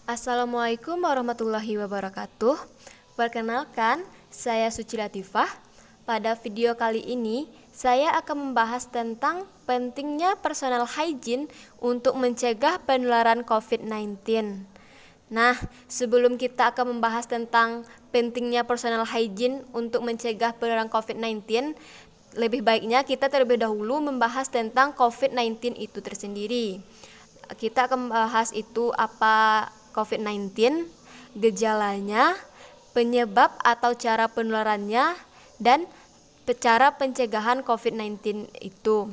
Assalamualaikum warahmatullahi wabarakatuh. Perkenalkan, saya Suci Latifah. Pada video kali ini, saya akan membahas tentang pentingnya personal hygiene untuk mencegah penularan COVID-19. Nah, sebelum kita akan membahas tentang pentingnya personal hygiene untuk mencegah penularan COVID-19, lebih baiknya kita terlebih dahulu membahas tentang COVID-19 itu tersendiri. Kita akan membahas itu apa COVID-19, gejalanya, penyebab atau cara penularannya, dan cara pencegahan COVID-19 itu.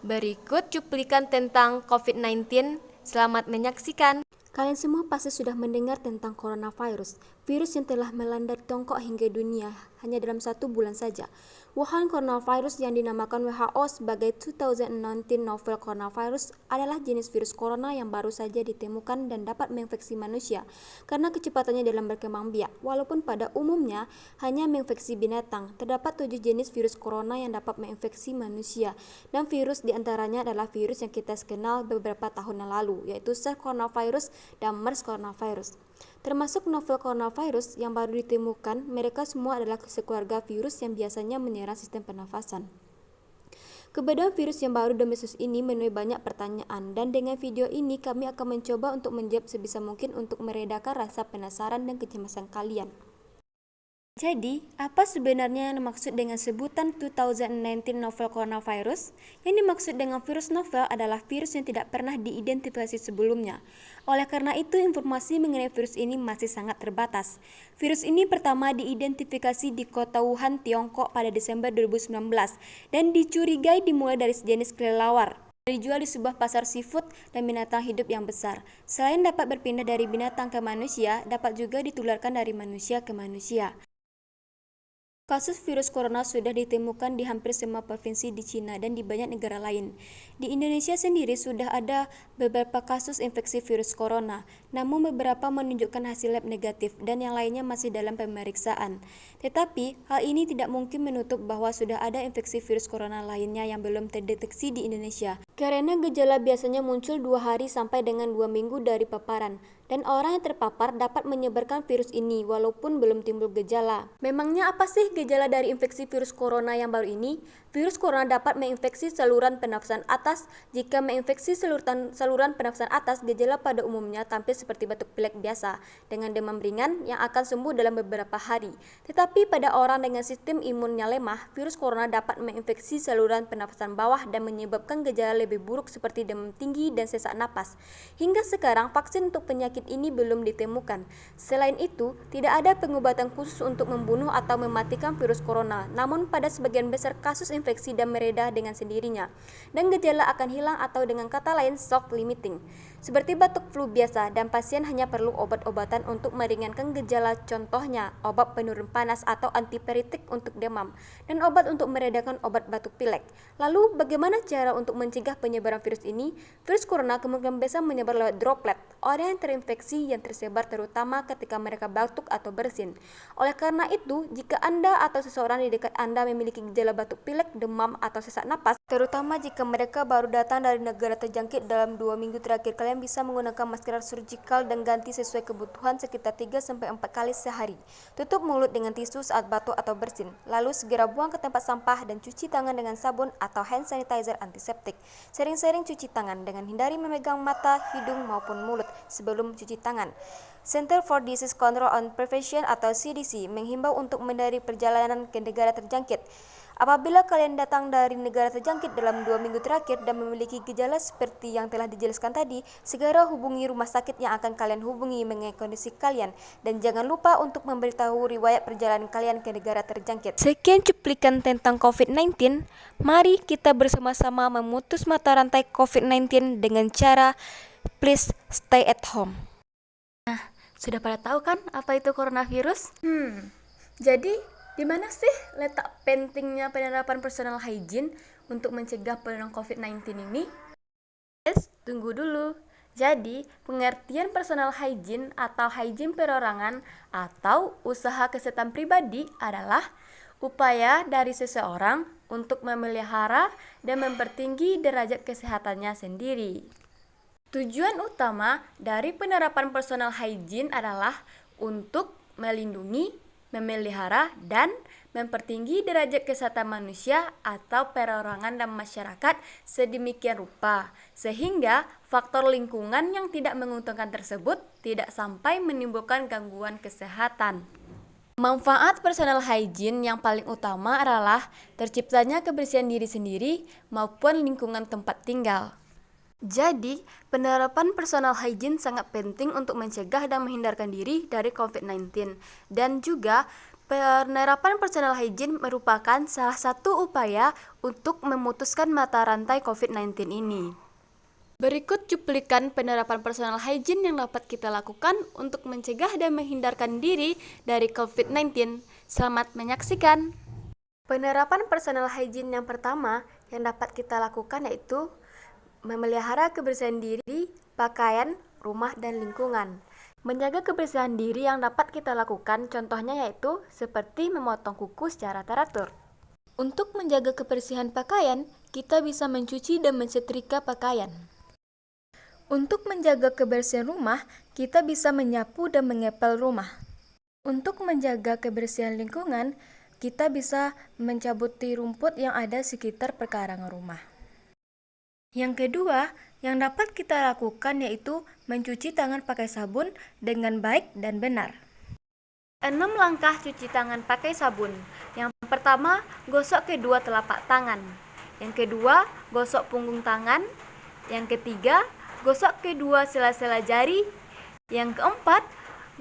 Berikut cuplikan tentang COVID-19. Selamat menyaksikan. Kalian semua pasti sudah mendengar tentang coronavirus, virus yang telah melanda Tiongkok hingga dunia hanya dalam 1 bulan saja. Wuhan coronavirus yang dinamakan WHO sebagai 2019 novel coronavirus adalah jenis virus corona yang baru saja ditemukan dan dapat menginfeksi manusia karena kecepatannya dalam berkembang biak. Walaupun pada umumnya hanya menginfeksi binatang, terdapat 7 jenis virus corona yang dapat menginfeksi manusia, dan virus diantaranya adalah virus yang kita kenal beberapa tahun yang lalu, yaitu SARS coronavirus dan MERS coronavirus. Termasuk novel coronavirus yang baru ditemukan, mereka semua adalah sekeluarga virus yang biasanya menyerang sistem pernafasan. Keberadaan virus yang baru domestis ini menuai banyak pertanyaan, dan dengan video ini kami akan mencoba untuk menjawab sebisa mungkin untuk meredakan rasa penasaran dan kecemasan kalian. Jadi, apa sebenarnya yang dimaksud dengan sebutan 2019 novel coronavirus? Yang dimaksud dengan virus novel adalah virus yang tidak pernah diidentifikasi sebelumnya. Oleh karena itu, informasi mengenai virus ini masih sangat terbatas. Virus ini pertama diidentifikasi di kota Wuhan, Tiongkok pada Desember 2019 dan dicurigai dimulai dari sejenis kelelawar. Dijual di sebuah pasar seafood dan binatang hidup yang besar. Selain dapat berpindah dari binatang ke manusia, dapat juga ditularkan dari manusia ke manusia. Kasus virus corona sudah ditemukan di hampir semua provinsi di Cina dan di banyak negara lain. Di Indonesia sendiri sudah ada beberapa kasus infeksi virus corona, namun beberapa menunjukkan hasil lab negatif dan yang lainnya masih dalam pemeriksaan. Tetapi, hal ini tidak mungkin menutup bahwa sudah ada infeksi virus corona lainnya yang belum terdeteksi di Indonesia. Karena gejala biasanya muncul 2 hari sampai dengan 2 minggu dari paparan, dan orang yang terpapar dapat menyebarkan virus ini walaupun belum timbul gejala. Memangnya apa sih gejala dari infeksi virus corona yang baru ini? Virus corona dapat menginfeksi saluran pernafasan atas. Jika menginfeksi saluran pernafasan atas, gejala pada umumnya tampil seperti batuk pilek biasa dengan demam ringan yang akan sembuh dalam beberapa hari. Tetapi pada orang dengan sistem imunnya lemah, virus corona dapat menginfeksi saluran pernafasan bawah dan menyebabkan gejala lebih buruk seperti demam tinggi dan sesak napas. Hingga sekarang vaksin untuk penyakit ini belum ditemukan. Selain itu, tidak ada pengobatan khusus untuk membunuh atau mematikan virus corona. Namun pada sebagian besar kasus infeksi dan mereda dengan sendirinya, dan gejala akan hilang atau dengan kata lain soft limiting, seperti batuk flu biasa, dan pasien hanya perlu obat-obatan untuk meringankan gejala, contohnya obat penurun panas atau antiperitik untuk demam, dan obat untuk meredakan obat batuk pilek. Lalu bagaimana cara untuk mencegah penyebaran virus ini? Virus corona kemungkinan besar menyebar lewat droplet. Orang yang terinfeksi yang tersebar terutama ketika mereka batuk atau bersin. Oleh karena itu, jika Anda atau seseorang di dekat Anda memiliki gejala batuk pilek, demam, atau sesak napas, terutama jika mereka baru datang dari negara terjangkit dalam 2 minggu terakhir, kalian bisa menggunakan masker surgikal dan ganti sesuai kebutuhan sekitar 3-4 kali sehari. Tutup mulut dengan tisu saat batuk atau bersin. Lalu segera buang ke tempat sampah dan cuci tangan dengan sabun atau hand sanitizer antiseptik. Sering-sering cuci tangan dengan hindari memegang mata, hidung, maupun mulut sebelum cuci tangan. Center for Disease Control and Prevention atau CDC menghimbau untuk menghindari perjalanan ke negara terjangkit. Apabila kalian datang dari negara terjangkit dalam 2 minggu terakhir dan memiliki gejala seperti yang telah dijelaskan tadi, segera hubungi rumah sakit yang akan kalian hubungi mengenai kondisi kalian, dan jangan lupa untuk memberitahu riwayat perjalanan kalian ke negara terjangkit. Sekian cuplikan tentang COVID-19. Mari kita bersama-sama memutus mata rantai COVID-19 dengan cara please stay at home. Nah, sudah pada tahu kan apa itu coronavirus? Jadi di mana sih letak pentingnya penerapan personal hygiene untuk mencegah penularan COVID-19 ini? Tunggu dulu. Jadi, pengertian personal hygiene atau hygiene perorangan atau usaha kesehatan pribadi adalah upaya dari seseorang untuk memelihara dan mempertinggi derajat kesehatannya sendiri. Tujuan utama dari penerapan personal hygiene adalah untuk melindungi, memelihara, dan mempertinggi derajat kesehatan manusia atau perorangan dan masyarakat sedemikian rupa, sehingga faktor lingkungan yang tidak menguntungkan tersebut tidak sampai menimbulkan gangguan kesehatan. Manfaat personal hygiene yang paling utama adalah terciptanya kebersihan diri sendiri maupun lingkungan tempat tinggal. Jadi, penerapan personal hygiene sangat penting untuk mencegah dan menghindarkan diri dari COVID-19. Dan juga, penerapan personal hygiene merupakan salah satu upaya untuk memutuskan mata rantai COVID-19 ini. Berikut cuplikan penerapan personal hygiene yang dapat kita lakukan untuk mencegah dan menghindarkan diri dari COVID-19. Selamat menyaksikan. Penerapan personal hygiene yang pertama yang dapat kita lakukan yaitu memelihara kebersihan diri, pakaian, rumah, dan lingkungan. Menjaga kebersihan diri yang dapat kita lakukan contohnya yaitu seperti memotong kuku secara teratur. Untuk menjaga kebersihan pakaian, kita bisa mencuci dan mensetrika pakaian. Untuk menjaga kebersihan rumah, kita bisa menyapu dan mengepel rumah. Untuk menjaga kebersihan lingkungan, kita bisa mencabuti rumput yang ada sekitar perkarangan rumah. Yang kedua, yang dapat kita lakukan yaitu mencuci tangan pakai sabun dengan baik dan benar. 6 langkah cuci tangan pakai sabun. Yang pertama, gosok kedua telapak tangan. Yang kedua, gosok punggung tangan. Yang ketiga, gosok kedua sela-sela jari. Yang keempat,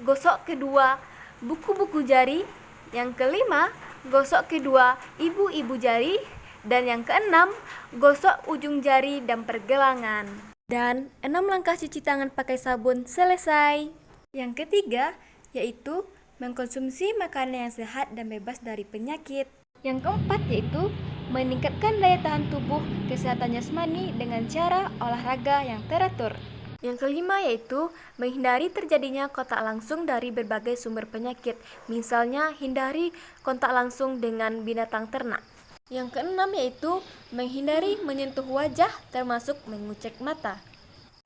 gosok kedua buku-buku jari. Yang kelima, gosok kedua ibu-ibu jari. Dan yang keenam, gosok ujung jari dan pergelangan. Dan 6 langkah cuci tangan pakai sabun selesai. Yang ketiga, yaitu mengkonsumsi makanan yang sehat dan bebas dari penyakit. Yang keempat, yaitu meningkatkan daya tahan tubuh, kesehatan jasmani dengan cara olahraga yang teratur. Yang kelima, yaitu menghindari terjadinya kontak langsung dari berbagai sumber penyakit. Misalnya, hindari kontak langsung dengan binatang ternak. Yang keenam yaitu menghindari menyentuh wajah termasuk mengucek mata.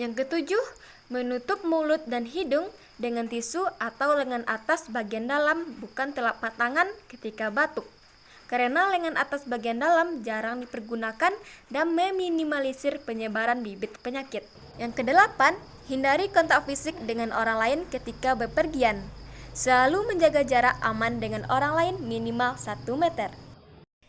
Yang ketujuh, menutup mulut dan hidung dengan tisu atau lengan atas bagian dalam bukan telapak tangan ketika batuk. Karena lengan atas bagian dalam jarang dipergunakan dan meminimalisir penyebaran bibit penyakit. Yang kedelapan, hindari kontak fisik dengan orang lain ketika bepergian. Selalu menjaga jarak aman dengan orang lain minimal 1 meter.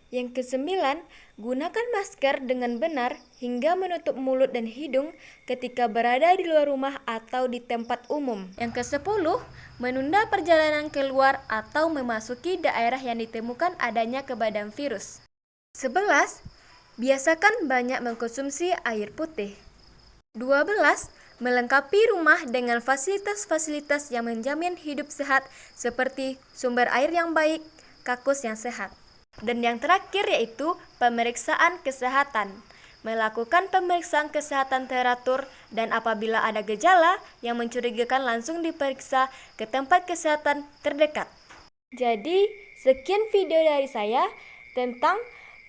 Yang kesembilan, gunakan masker dengan benar hingga menutup mulut dan hidung ketika berada di luar rumah atau di tempat umum. Yang kesepuluh, menunda perjalanan keluar atau memasuki daerah yang ditemukan adanya kebadan virus. 11. Biasakan banyak mengkonsumsi air putih. 12. Melengkapi rumah dengan fasilitas-fasilitas yang menjamin hidup sehat seperti sumber air yang baik, kakus yang sehat. Dan yang terakhir yaitu pemeriksaan kesehatan. Melakukan pemeriksaan kesehatan teratur dan apabila ada gejala yang mencurigakan langsung diperiksa ke tempat kesehatan terdekat. Jadi, sekian video dari saya tentang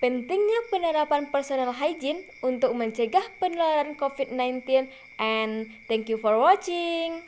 pentingnya penerapan personal hygiene untuk mencegah penularan COVID-19 and thank you for watching.